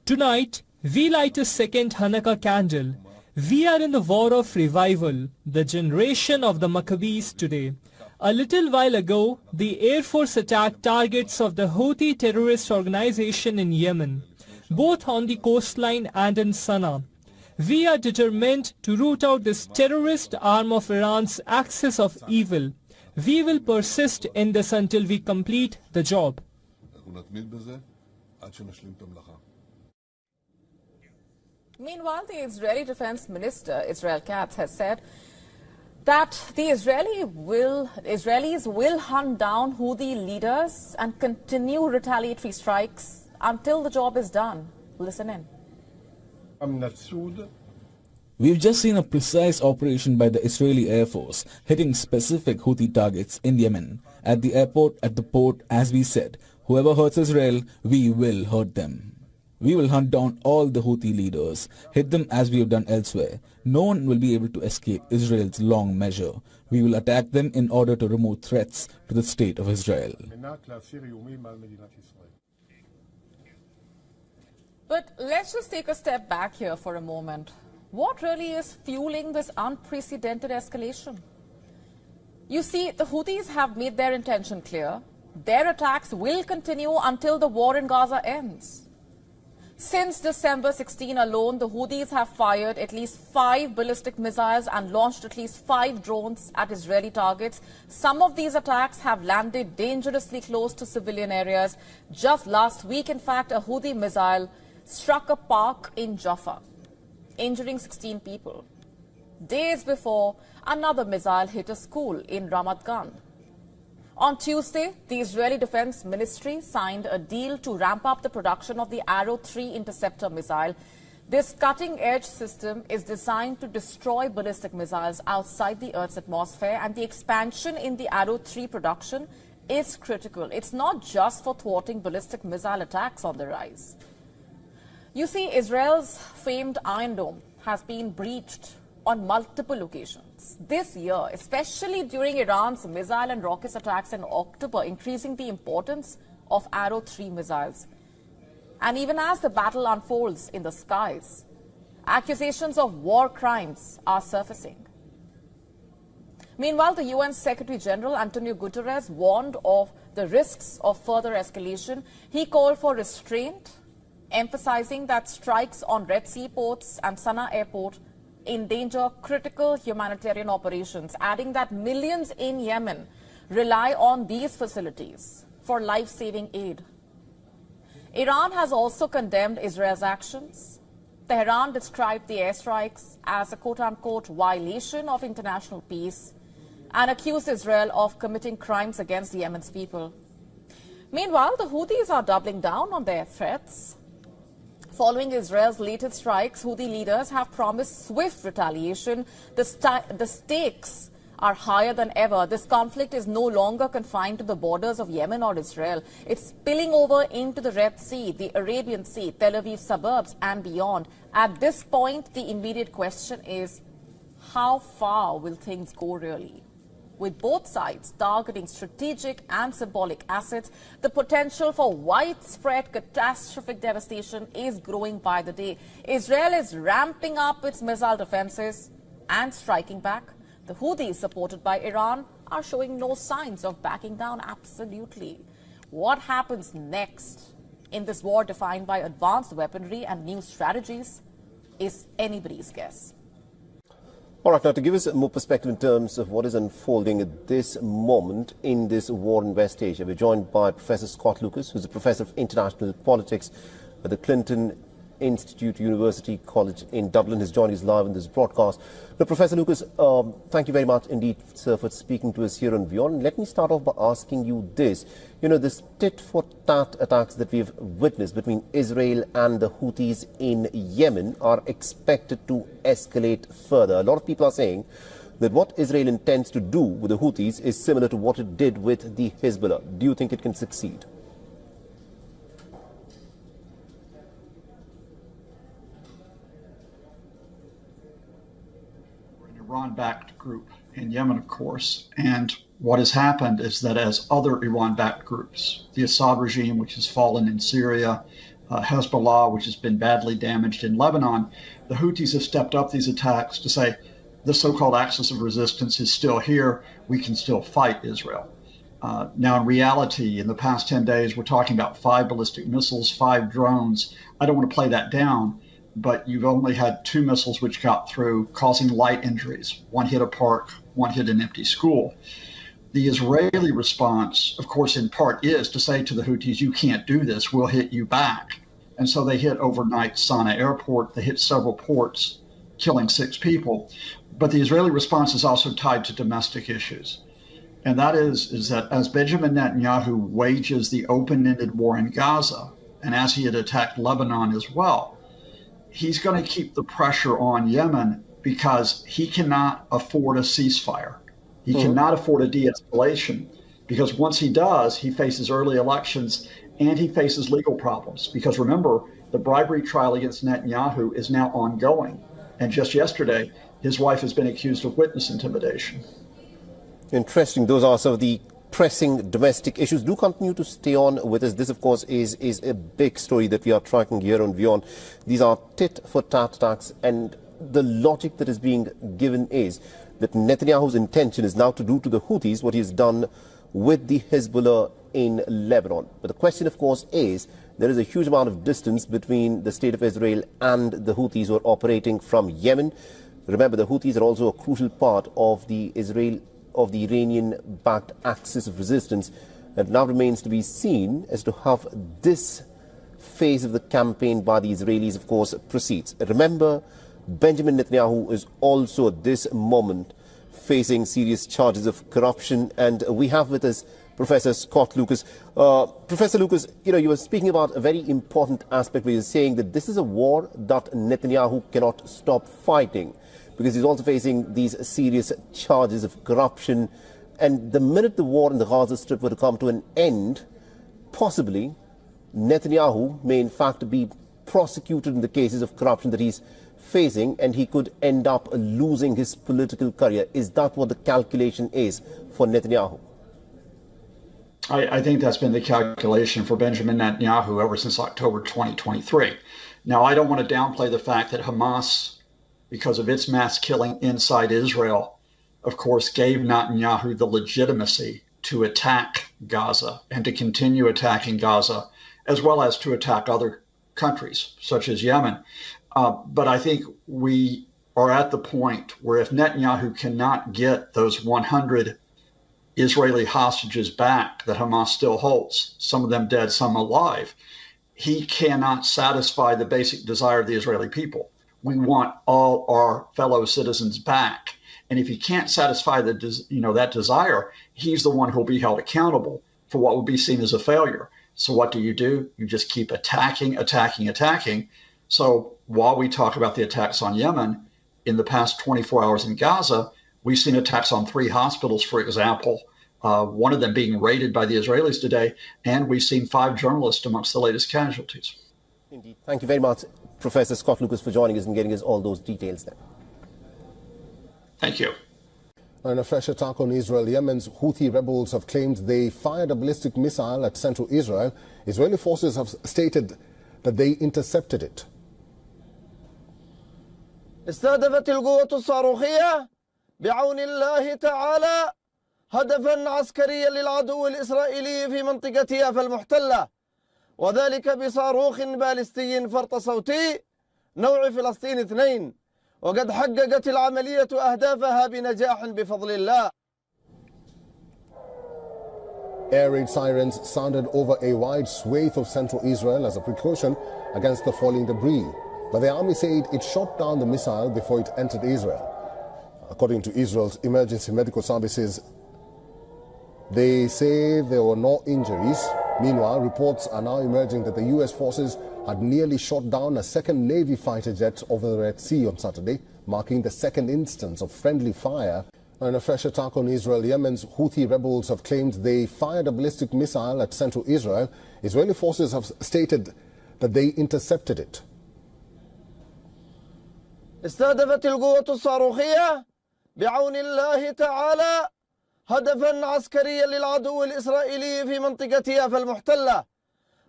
Tonight, we light a second Hanukkah candle. We are in the war of revival, the generation of the Maccabees today. A little while ago, the Air Force attacked targets of the Houthi terrorist organization in Yemen, both on the coastline and in Sana'a. We are determined to root out this terrorist arm of Iran's axis of evil. We will persist in this until we complete the job. Meanwhile, the Israeli Defense Minister, Israel Katz, has said that the Israelis will hunt down Houthi leaders and continue retaliatory strikes until the job is done. Listen in. We've just seen a precise operation by the Israeli Air Force hitting specific Houthi targets in Yemen. At the airport, at the port, as we said, whoever hurts Israel, we will hurt them. We will hunt down all the Houthi leaders, hit them as we have done elsewhere. No one will be able to escape Israel's long measure. We will attack them in order to remove threats to the state of Israel. But let's just take a step back here for a moment. What really is fueling this unprecedented escalation? You see, the Houthis have made their intention clear. Their attacks will continue until the war in Gaza ends. Since December 16 alone, the Houthis have fired at least 5 ballistic missiles and launched at least 5 drones at Israeli targets. Some of these attacks have landed dangerously close to civilian areas. Just last week, in fact, a Houthi missile struck a park in Jaffa, injuring 16 people. Days before, another missile hit a school in Ramat Gan. On Tuesday, the Israeli Defense Ministry signed a deal to ramp up the production of the Arrow 3 interceptor missile. This cutting-edge system is designed to destroy ballistic missiles outside the Earth's atmosphere, and the expansion in the Arrow 3 production is critical. It's not just for thwarting ballistic missile attacks on the rise. You see, Israel's famed Iron Dome has been breached on multiple occasions this year, especially during Iran's missile and rocket attacks in October, increasing the importance of Arrow 3 missiles. And even as the battle unfolds in the skies, accusations of war crimes are surfacing. Meanwhile, the UN Secretary General Antonio Guterres warned of the risks of further escalation. He called for restraint, emphasizing that strikes on Red Sea ports and Sana'a airport endanger critical humanitarian operations, adding that millions in Yemen rely on these facilities for life-saving aid. Iran has also condemned Israel's actions. Tehran described the airstrikes as a quote-unquote violation of international peace and accused Israel of committing crimes against Yemen's people. Meanwhile, the Houthis are doubling down on their threats. Following Israel's latest strikes, Houthi leaders have promised swift retaliation. The stakes are higher than ever. This conflict is no longer confined to the borders of Yemen or Israel. It's spilling over into the Red Sea, the Arabian Sea, Tel Aviv suburbs and beyond. At this point, the immediate question is, how far will things go really? With both sides targeting strategic and symbolic assets, the potential for widespread catastrophic devastation is growing by the day. Israel is ramping up its missile defenses and striking back. The Houthis, supported by Iran, are showing no signs of backing down. Absolutely. What happens next in this war defined by advanced weaponry and new strategies is anybody's guess. All right, now to give us more perspective in terms of what is unfolding at this moment in this war in West Asia, we're joined by Professor Scott Lucas, who's a professor of international politics at the Clinton Institute University College in Dublin. He's joined us live in this broadcast. Now, Professor Lucas, thank you very much indeed, sir, for speaking to us here on WION. Let me start off by asking you this. You know, this tit-for-tat attacks that we've witnessed between Israel and the Houthis in Yemen are expected to escalate further. A lot of people are saying that what Israel intends to do with the Houthis is similar to what it did with the Hezbollah. Do you think it can succeed? Iran Iran-backed group in Yemen, of course. And what has happened is that as other Iran-backed groups, the Assad regime, which has fallen in Syria, Hezbollah, which has been badly damaged in Lebanon, the Houthis have stepped up these attacks to say the so-called axis of resistance is still here. We can still fight Israel. Now, in reality, in the past 10 days, we're talking about 5 ballistic missiles, 5 drones. I don't want to play that down, but you've only had 2 missiles which got through, causing light injuries. 1 hit a park, 1 hit an empty school. The Israeli response, of course, in part is to say to the Houthis, you can't do this, we'll hit you back. And so they hit overnight Sana'a airport, they hit several ports, killing 6 people. But the Israeli response is also tied to domestic issues. And that is that as Benjamin Netanyahu wages the open-ended war in Gaza, and as he had attacked Lebanon as well, he's going to keep the pressure on Yemen because he cannot afford a ceasefire. He cannot afford a de-escalation because once he does, he faces early elections and he faces legal problems. Because remember, the bribery trial against Netanyahu is now ongoing. And just yesterday, his wife has been accused of witness intimidation. Interesting. Those are some of the pressing domestic issues. Do continue to stay on with us. This, of course, is a big story that we are tracking here on WION. These are tit-for-tat attacks, and the logic that is being given is that Netanyahu's intention is now to do to the Houthis what he has done with the Hezbollah in Lebanon. But the question, of course, is there is a huge amount of distance between the state of Israel and the Houthis who are operating from Yemen. Remember, the Houthis are also a crucial part of the Iranian-backed axis of resistance. And it now remains to be seen as to how this phase of the campaign by the Israelis, of course, proceeds. Remember, Benjamin Netanyahu is also at this moment facing serious charges of corruption. And we have with us Professor Scott Lucas. Professor Lucas, you were speaking about a very important aspect where you're saying that this is a war that Netanyahu cannot stop fighting because he's also facing these serious charges of corruption. And the minute the war in the Gaza Strip were to come to an end, possibly Netanyahu may in fact be prosecuted in the cases of corruption that he's facing, and he could end up losing his political career. Is that what the calculation is for Netanyahu? I think that's been the calculation for Benjamin Netanyahu ever since October 2023. Now, I don't want to downplay the fact that Hamas, because of its mass killing inside Israel, of course, gave Netanyahu the legitimacy to attack Gaza and to continue attacking Gaza, as well as to attack other countries, such as Yemen. But I think we are at the point where if Netanyahu cannot get those 100 Israeli hostages back that Hamas still holds, some of them dead, some alive, he cannot satisfy the basic desire of the Israeli people. We want all our fellow citizens back. And if he can't satisfy that desire, he's the one who'll be held accountable for what would be seen as a failure. So what do? You just keep attacking. So while we talk about the attacks on Yemen, in the past 24 hours in Gaza, we've seen attacks on 3 hospitals, for example, one of them being raided by the Israelis today, and we've seen 5 journalists amongst the latest casualties. Indeed. Thank you very much, Professor Scott Lucas, for joining us and getting us all those details there. Thank you. In a fresh attack on Israel, Yemen's Houthi rebels have claimed they fired a ballistic missile at central Israel. Israeli forces have stated that they intercepted it. استهدفت القوة الصاروخية بعون الله تعالى هدفا عسكريا للعدو الإسرائيلي في منطقة يافا المحتلة، وذلك بصاروخ باليستي فرط صوتي نوع فلسطين 2، وقد حققت العملية أهدافها بنجاح بفضل الله. Air raid sirens sounded over a wide swathe of central Israel as a precaution against the falling debris. But the army said it shot down the missile before it entered Israel. According to Israel's emergency medical services, they say there were no injuries. Meanwhile, reports are now emerging that the U.S. forces had nearly shot down a second Navy fighter jet over the Red Sea on Saturday, marking the second instance of friendly fire. In a fresh attack on Israel, Yemen's Houthi rebels have claimed they fired a ballistic missile at central Israel. Israeli forces have stated that they intercepted it. استهدفت القوة الصاروخية بعون الله تعالى هدفا عسكريا للعدو الإسرائيلي في منطقتها المحتلة،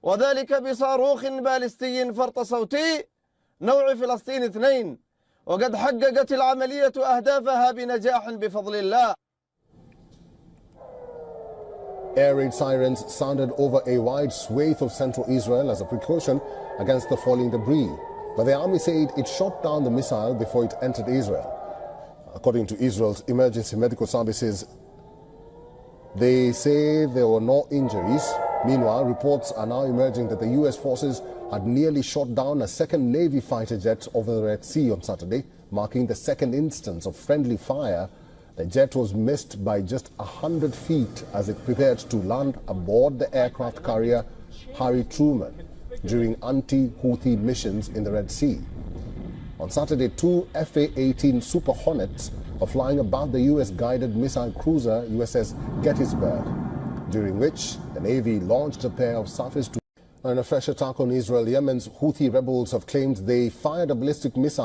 وذلك بصاروخ باليستي فرط صوتي نوع فلسطين 2، وقد حققت العملية أهدافها بنجاح بفضل الله. Air raid sirens sounded over a wide swathe of central Israel as a precaution against the falling debris, but the army said it shot down the missile before it entered Israel. According to Israel's emergency medical services, they say there were no injuries. Meanwhile, reports are now emerging that the U.S. forces had nearly shot down a second Navy fighter jet over the Red Sea on Saturday, marking the second instance of friendly fire. The jet was missed by just 100 feet as it prepared to land aboard the aircraft carrier Harry Truman during anti-Houthi missions in the Red Sea. On Saturday, 2 FA-18 Super Hornets were flying above the U.S. guided missile cruiser USS Gettysburg, during which the Navy launched a pair of surface to. In a fresh attack on Israel, Yemen's Houthi rebels have claimed they fired a ballistic missile